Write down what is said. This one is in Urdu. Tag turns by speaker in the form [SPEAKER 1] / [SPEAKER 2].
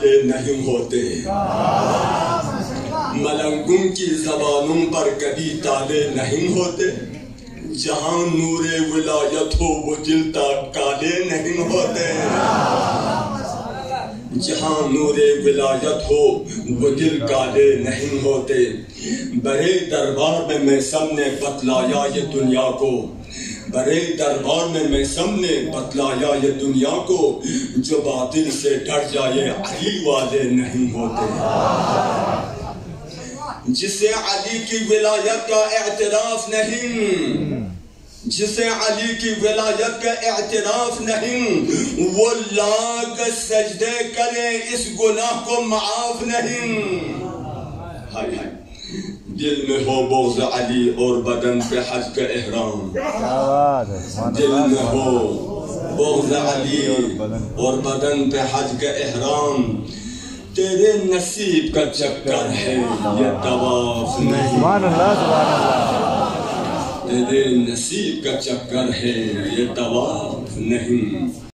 [SPEAKER 1] کالے نہیں ہوتے، ملنگوں کی زبانوں پر کبھی تالے نہیں ہوتے، جہاں نور ولایت ہو وہ دل تک کالے نہیں ہوتے، جہاں نور ولایت ہو وہ دل کالے نہیں ہوتے۔ برے دربار میں میں سب نے بتلایا یہ دنیا کو، برے دربار میں سب نے بتلایا یہ دنیا کو، جو باطل سے ڈر جائے علی والے نہیں ہوتے، جسے علی کی ولایت کا اعتراف نہیں، جسے علی کی ولایت کا اعتراف نہیں، وہ لاکھ سجدے کرے اس گناہ کو معاف نہیں۔ ہائے ہائے، دل میں ہو بغض علی اور بدن پہ حج کا احرام، دل میں ہو بغض علی اور بدن پہ حج کا احرام، تیرے نصیب کا چکر ہے یہ طواف نہیں، سبحان اللہ سبحان اللہ، تیرے نصیب کا چکر ہے یہ طواف نہیں۔